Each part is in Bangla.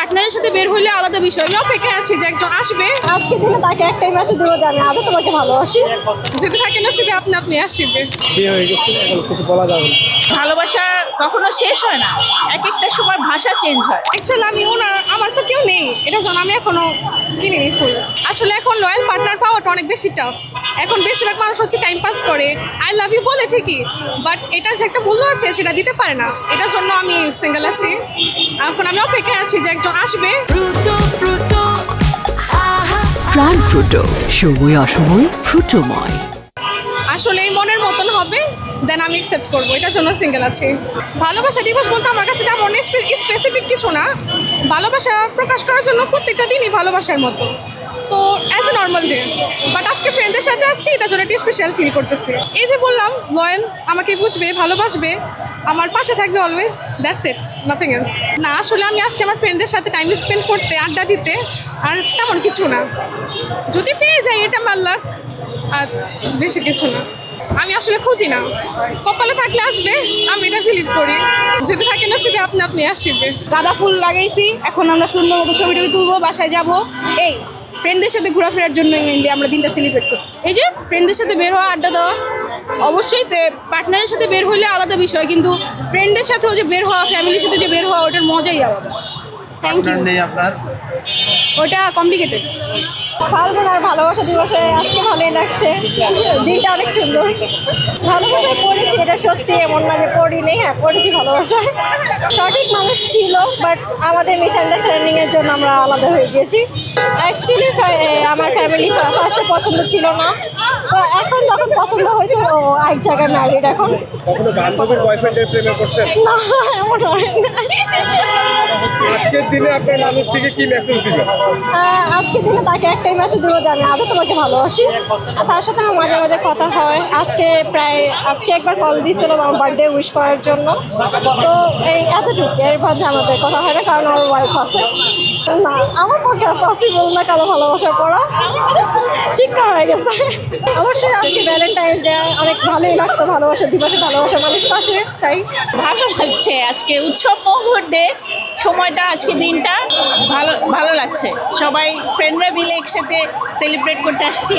পার্টনারের সাথে বের হইলে আলাদা বিষয়। আমি অপেক্ষায় আছি যে একজন আসবে, আজকে দিনে তাকে একটাই মেসেজ দেবো যে আমি আজও তোমাকে ভালোবাসি। যদি থাকে না সেটা আপনি আপনি আসবে। বিয়ে হয়ে গেছে, এখন কিছু বলা যাবে না। ভালোবাসা কখনো শেষ হয় না, এক একটা সময় ভাষা চেঞ্জ হয়। অ্যাকচুয়ালি আমি আমার তো কেউ নেই, এটা জন্য আমি এখনো কিনিনি ফুল। আসলে এখন লয়াল পার্টনার পাওয়াটা অনেক বেশি টাফ। এখন বেশিরভাগ মানুষ হচ্ছে টাইম পাস করে, আই লাভ ইউ বলে ঠিকই, বাট এটার যে একটা মূল্য আছে সেটা দিতে পারে না। এটার জন্য আমি সিঙ্গেল আছি। এখন আমি অপেক্ষায় আছি যে একজন আসবে। প্রাণ ফ্রুটো, সময় অসময় ফ্রুটোময়। আসলে এই মনের মতন হবে, দেন আমি অ্যাকসেপ্ট করবো। এটার জন্য সিঙ্গেল আছি। ভালোবাসা দিবস বলতে আমার কাছে তেমন স্পেসিফিক কিছু না। ভালোবাসা প্রকাশ করার জন্য প্রত্যেকটা দিনই ভালোবাসার মতো, তো as a normal day. But আজকে ফ্রেন্ডদের সাথে আসছি, এটার জন্য একটা স্পেশাল ফিল করতেছি। এই যে বললাম লয়াল, আমাকে বুঝবে, ভালোবাসবে, আমার পাশে থাকবে always, that's it, nothing else. না আসলে আমি আসছি আমার ফ্রেন্ডদের সাথে টাইম স্পেন্ড করতে, আড্ডা দিতে, আর তেমন কিছু না। যদি পেয়ে যাই এটা আমার লাক, আর বেশি কিছু না। আমি আসলে খুঁজি না, কপালে থাকলে আসবে, আমি এটা বিলিভ করি। যদি থাকে না সেটা আপনি আপনি আসবে। গাঁদা ফুল লাগাইছি, এখন আমরা সুন্দর মতো ছবি টবি তুলবো, বাসায় যাবো। এই ফ্রেন্ডদের সাথে ঘোরাফেরার জন্য মেনলি আমরা দিনটা সেলিব্রেট করি। এই যে ফ্রেন্ডদের সাথে বের হওয়া, আড্ডা দেওয়া, অবশ্যই পার্টনারের সাথে বের হইলে আলাদা বিষয়, কিন্তু ফ্রেন্ডদের সাথেও যে বের হওয়া, ফ্যামিলির সাথে যে বের হওয়া, ওটার মজাই আলাদা। Thank you. ওটা কমপ্লিকেটেড। ফাল্গুন আর ভালোবাসা দিবসে আজকে ভালোই লাগছে, দিনটা অনেক সুন্দর। ভালোবাসায় পড়েছি, এটা সত্যি, এমন না যে পড়িনি, হ্যাঁ পড়েছি ভালোবাসায়। সঠিক মানুষ ছিল, বাট আমাদের মিসআন্ডারস্ট্যান্ডিংয়ের জন্য আমরা আলাদা হয়ে গেছি। অ্যাকচুয়ালি আমার ফ্যামিলি ফার্স্টে পছন্দ ছিল না, তো এখন যখন পছন্দ হয়েছে ও এক জায়গায় ম্যারিড এখন। কখনো বান্ধবীর বয়ফ্রেন্ডের প্রেমে পড়ছেন? না, এমন হয় না। আজকের দিনে আপনার মানুষটিকে কি মেসেজ দিবেন? আজকে দিনে তাকে একটাই মেসেজ দেবো যে আমি আজও তোমাকে ভালোবাসি। তার সাথে আমার মাঝে মাঝে কথা হয়। আজকে একবার কল দিয়েছিল আমার বার্থডে উইশ করার জন্য, তো এই এতটুকু, এর মধ্যে আমাদের কথা হয় না, কারণ আমার ওয়াইফ আছে। না, আমার পক্ষে পসিবল না কারো ভালোবাসা করা, শিক্ষা হয়ে গেছে। অবশ্যই আজকে ভ্যালেন্টাইন্স ডে, অনেক ভালোই লাগতো ভালোবাসা দিবসে, ভালোবাসা মানুষ পাশে, তাই ভালো লাগছে আজকে উৎসব মুহূর্তে সময়টা, আজকে দিনটা ভালো লাগছে। সবাই ফ্রেন্ডরা মিলে একসাথে সেলিব্রেট করতে আসছি।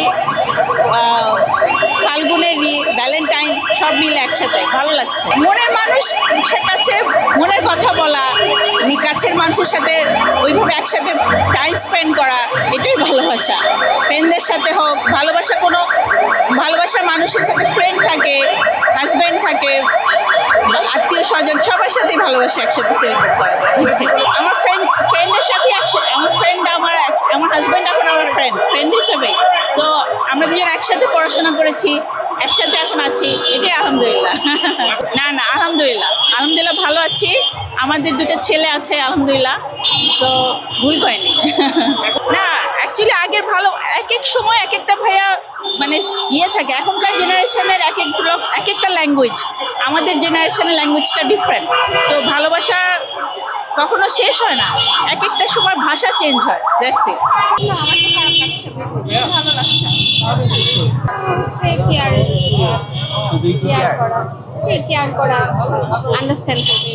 ফাল্গুনের ভ্যালেন্টাইন সব মিলে একসাথে ভালো লাগছে। মনের মানুষের কাছে মনের কথা বলা, কাছের মানুষের সাথে ওইভাবে একসাথে টাইম স্পেন্ড করা, এটাই ভালোবাসা। ফ্রেন্ডদের সাথে হোক, ভালোবাসার মানুষের সাথে ফ্রেন্ড থাকে, হাজব্যান্ড থাকে, আত্মীয় স্বজন, সবার সাথেই ভালোবাসা একসাথে সেলিব্রেট করা। আমার ফ্রেন্ডের সাথে আমার হাজব্যান্ড এখন আমার ফ্রেন্ড হিসেবেই। সো আমরা দুজন একসাথে পড়াশোনা করেছি, একসাথে এখন আছি, এটাই আলহামদুলিল্লাহ। না আলহামদুলিল্লাহ ভালো আছি। আমাদের দুটো ছেলে আছে আলহামদুলিল্লাহ, সো ভুল করেনি। না অ্যাকচুয়ালি আগের এক এক সময় এক একটা ভাইয়া মানে থাকে, এখনকার জেনারেশনের এক একটা ল্যাঙ্গুয়েজ, আমাদের জেনারেশনের ল্যাঙ্গুয়েজটা ডিফারেন্ট। সো ভালোবাসা কখনো শেষ হয় না, এক একটা সময় ভাষা চেঞ্জ হয়, দ্যাটস ইট। না, আমার তো খারাপ লাগছে, ভালো লাগছে। কেয়ার করা, আন্ডারস্ট্যান্ড করবে।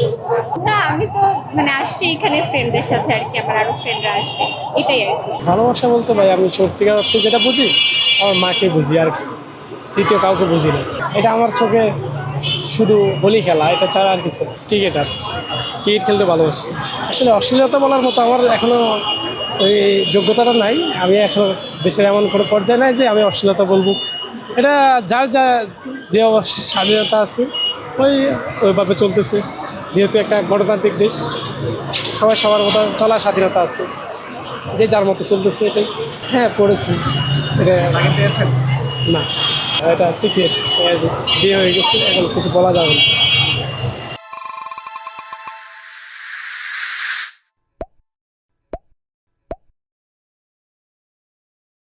না, আমি তো মানে আসছি এখানে ফ্রেন্ডদের সাথে, আর কি আমার আরো ফ্রেন্ডরা আসবে, এটাই আর কি। ভালোবাসা বলতে ভাই আমি সত্যিকার অর্থে যেটা বুঝি, আমার মাকে বুঝি, আর দ্বিতীয় কাউকে বুঝি না। এটা আমার চোখে শুধু হোলি খেলা, এটা ছাড়া আর কিছু। ক্রিকেট খেলতে ভালোবাসি। আসলে অশ্লীলতা বলার মতো আমার এখনো ওই যোগ্যতাটা নাই। আমি এখনো দেশের এমন কোনো পর্যায়ে নাই যে আমি অশ্লীলতা বলবো। এটা যার যে স্বাধীনতা আছে ওইভাবে চলতেছে। যেহেতু একটা গণতান্ত্রিক দেশ, সবাই সবার মতো চলার স্বাধীনতা আছে, যে যার মতো চলতেছে এটাই। হ্যাঁ পড়েছি, এটা পেয়েছেন? না, এটা সিক্রেট। বিয়ে হয়ে গেছে, এখন কিছু বলা যাবে না।